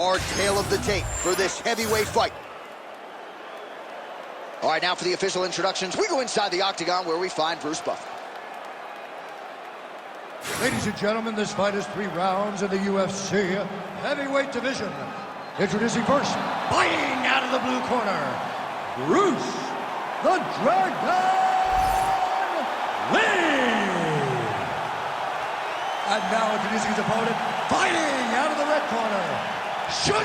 hard tale of the tape for this heavyweight fight. All right, now for the official introductions, we go inside the octagon where we find Bruce Buffer. Ladies and gentlemen, this fight is 3 rounds in the UFC heavyweight division. Introducing first, fighting out of the blue corner, Bruce the Dragon Lee. And now introducing his opponent, fighting out of the red corner, Sugar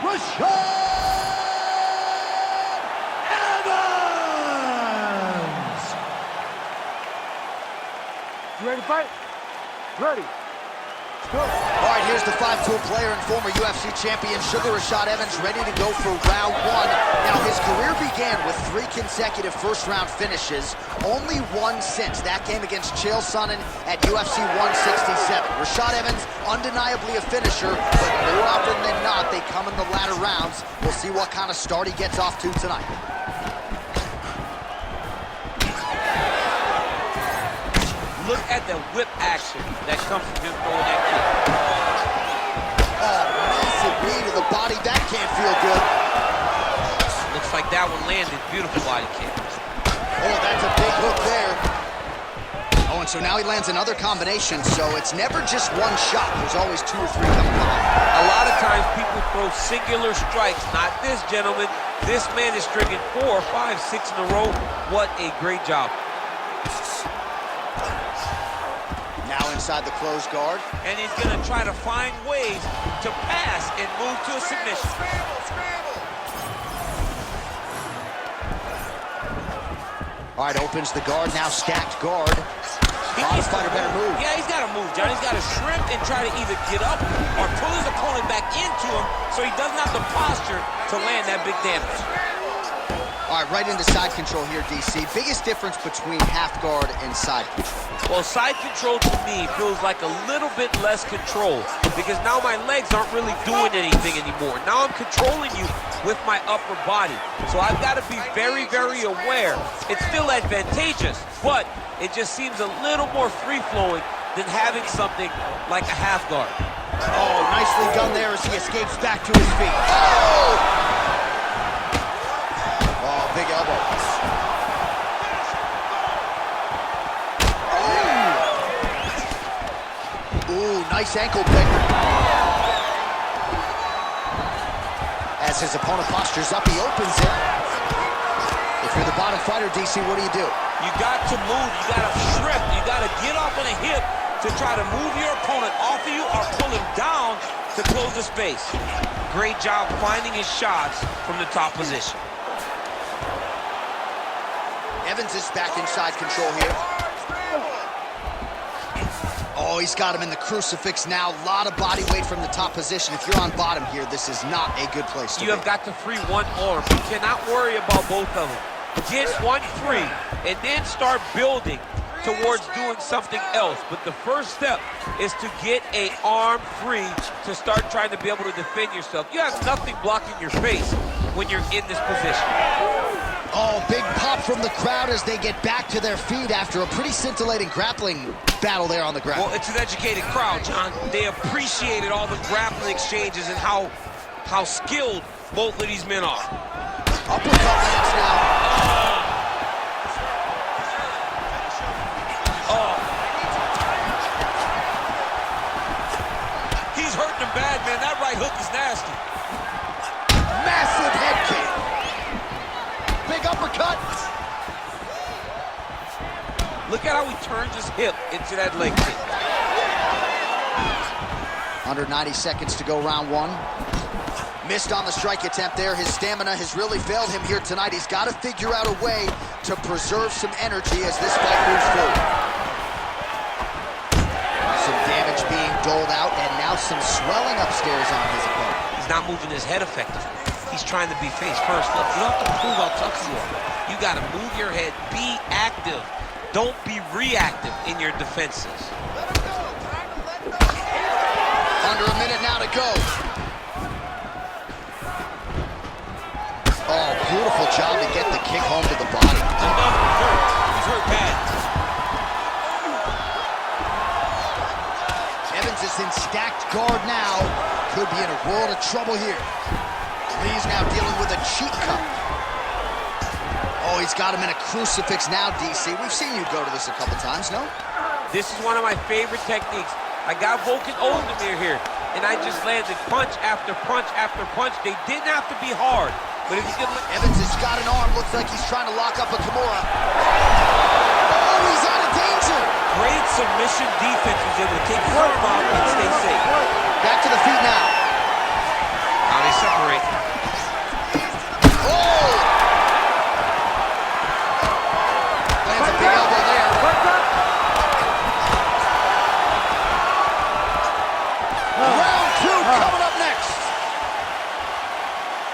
Rashad. You ready to fight? Ready. Let's go. All right, here's the 5'2" player and former UFC champion, Sugar Rashad Evans, ready to go for round 1. Now, his career began with 3 consecutive first-round finishes, only one since that game against Chael Sonnen at UFC 167. Rashad Evans, undeniably a finisher, but more often than not, they come in the latter rounds. We'll see what kind of start he gets off to tonight. Look at the whip action that comes from him throwing that kick. Oh, massive knee to the body. That can't feel good. Looks like that one landed. Beautiful body kick. Oh, that's a big hook there. Oh, and so now he lands another combination, so it's never just one shot. There's always 2 or 3 coming behind. A lot of times people throw singular strikes. Not this gentleman. This man is stringing 4, 5, 6 in a row. What a great job. Now inside the closed guard. And he's going to try to find ways to pass and move to a submission. All right, opens the guard, now stacked guard. Bottom fighter better move. Yeah, he's got to move, John. He's got to shrimp and try to either get up or pull his opponent back into him so he doesn't have the posture to land that big damage. All right, right into side control here, DC. Biggest difference between half guard and side control? Well, side control to me feels like a little bit less control because now my legs aren't really doing anything anymore. Now I'm controlling you with my upper body. So I've got to be very, very aware. It's still advantageous, but it just seems a little more free-flowing than having something like a half guard. Oh, nicely done there as he escapes back to his feet. Oh! Big elbow. Ooh, nice ankle pick. As his opponent postures up, he opens it. If you're the bottom fighter, DC, what do? You got to move. You got to shrimp. You got to get off on a hip to try to move your opponent off of you or pull him down to close the space. Great job finding his shots from the top position. Evans is back inside control here. Oh, he's got him in the crucifix now. A lot of body weight from the top position. If you're on bottom here, this is not a good place to be. You have got to free one arm. You cannot worry about both of them. Get one free and then start building towards doing something else. But the first step is to get an arm free to start trying to be able to defend yourself. You have nothing blocking your face when you're in this position. Oh, big pop from the crowd as they get back to their feet after a pretty scintillating grappling battle there on the ground. Well, it's an educated crowd, John. They appreciated all the grappling exchanges and how skilled both of these men are. Uppercut lands now. Oh. He's hurting him bad, man. That right hook is nasty. Massive head kick. Big uppercut. Look at how he turns his hip into that leg kick. Under 90 seconds to go round 1. Missed on the strike attempt there. His stamina has really failed him here tonight. He's got to figure out a way to preserve some energy as this fight moves forward. Some damage being doled out and now some swelling upstairs on his opponent. He's not moving his head effectively. He's trying to be face first. Look, you don't have to prove how tough you are. You got to move your head, be active. Don't be reactive in your defenses. Under a minute now to go. Oh, beautiful job to get the kick home to the body. He's hurt bad. Evans is in stacked guard now. Could be in a world of trouble here. Lee's now dealing with a cheek cup. Oh, he's got him in a crucifix now, DC. We've seen you go to this a couple times, no? This is one of my favorite techniques. I got Volkan Ozdemir here, and I just landed punch after punch after punch. They didn't have to be hard, but if you can... Evans has got an arm. Looks like he's trying to lock up a Kimura. Oh, he's out of danger. Great submission defense. He's able to take his arm out and stay safe. Back to the feet now. Now they separate. Oh! Lands a big elbow there. Round two coming up next.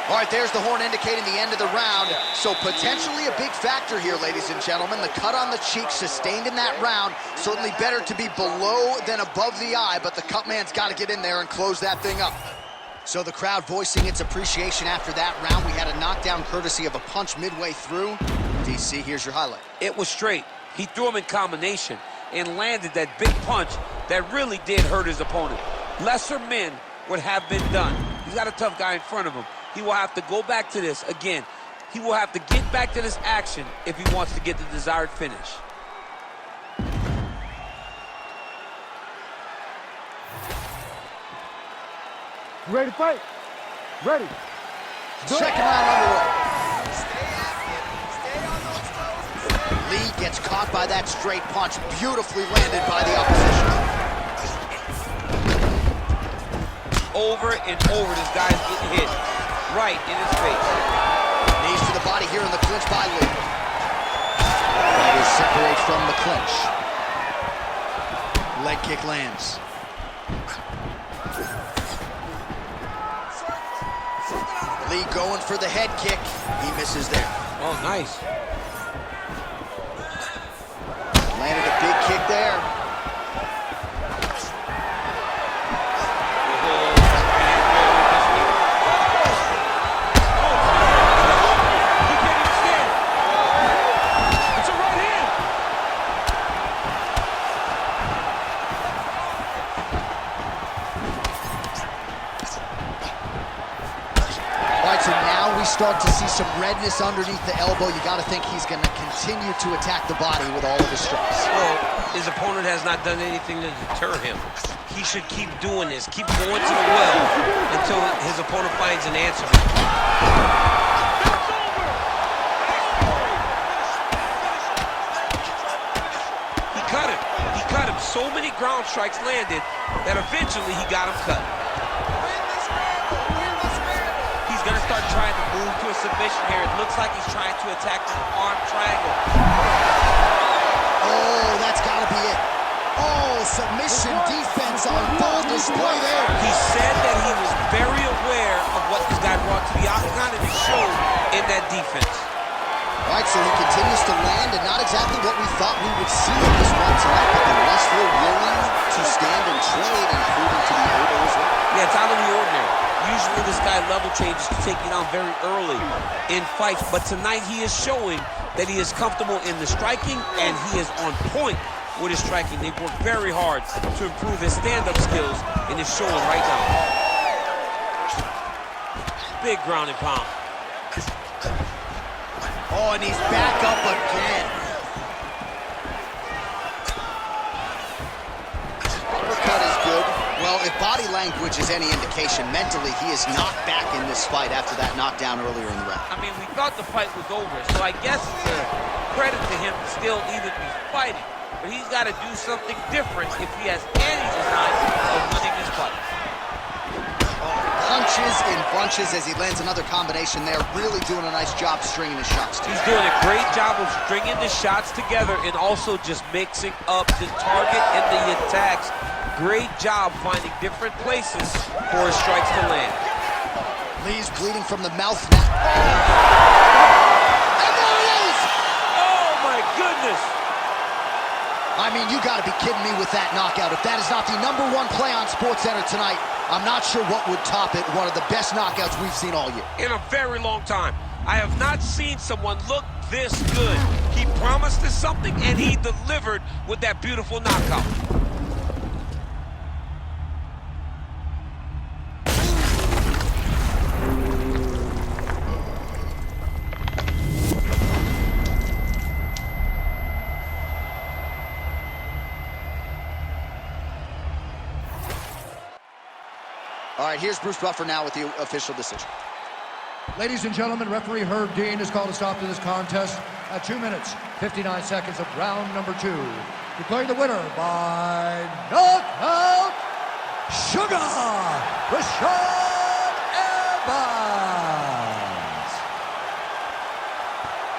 All right, there's the horn indicating the end of the round. So potentially a big factor here, ladies and gentlemen. The cut on the cheek sustained in that round. Certainly better to be below than above the eye, but the cut man's got to get in there and close that thing up. So the crowd voicing its appreciation after that round. We had a knockdown courtesy of a punch midway through. DC, here's your highlight. It was straight. He threw him in combination and landed that big punch that really did hurt his opponent. Lesser men would have been done. He's got a tough guy in front of him. He will have to go back to this again. He will have to get back to this action if he wants to get the desired finish. You ready to fight? Ready. Second round underway. Lee gets caught by that straight punch, beautifully landed by the opposition. Over and over, this guy's getting hit right in his face. Knees to the body here in the clinch by Lee. Fighters separate from the clinch. Leg kick lands. Lee going for the head kick. He misses there. Oh, nice. Landed a big kick there. Start to see some redness underneath the elbow. You got to think he's going to continue to attack the body with all of his strikes. Well, his opponent has not done anything to deter him. He should keep doing this, keep going to the well until his opponent finds an answer. He cut him. He cut him. So many ground strikes landed that eventually he got him cut. He's going to start trying to move to a submission here. It looks like he's trying to attack the arm triangle. Oh, that's got to be it. Oh, submission defense on full display there. He said that he was very aware of what this guy brought to the octagon, and it showed in that defense. All right, so he continues to land, and not exactly what we thought we would see in this one tonight, but the wrestler willing to stand and trade and proving to be able as well. Yeah, it's out of the ordinary. Usually this guy level changes to take you down very early in fights, but tonight he is showing that he is comfortable in the striking and he is on point with his striking. They've worked very hard to improve his stand-up skills, and it's showing right now. Big ground and pound. Oh, and he's back up again. Uppercut is good. Well, if body language is any indication, mentally he is not back in this fight after that knockdown earlier in the round. I mean, we thought the fight was over, so I guess it's a credit to him to still even be fighting. But he's got to do something different if he has any design of winning this fight. Punches in bunches as he lands another combination there. Really doing a nice job stringing his shots together. He's doing a great job of stringing the shots together and also just mixing up the target and the attacks. Great job finding different places for his strikes to land. Lee's bleeding from the mouth now. And there he is! Oh my goodness! I mean, you gotta be kidding me with that knockout. If that is not the #1 play on SportsCenter tonight, I'm not sure what would top it. One of the best knockouts we've seen all year. In a very long time. I have not seen someone look this good. He promised us something and he delivered with that beautiful knockout. All right, here's Bruce Buffer now with the official decision. Ladies and gentlemen, referee Herb Dean has called a stop to this contest at 2 minutes, 59 seconds of round number 2. Declaring the winner by knockout, Sugar Rashad Evans.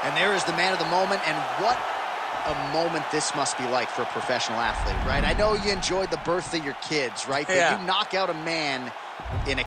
And there is the man of the moment, and what a moment this must be like for a professional athlete, right? I know you enjoyed the birth of your kids, right? But yeah. you knock out a man in a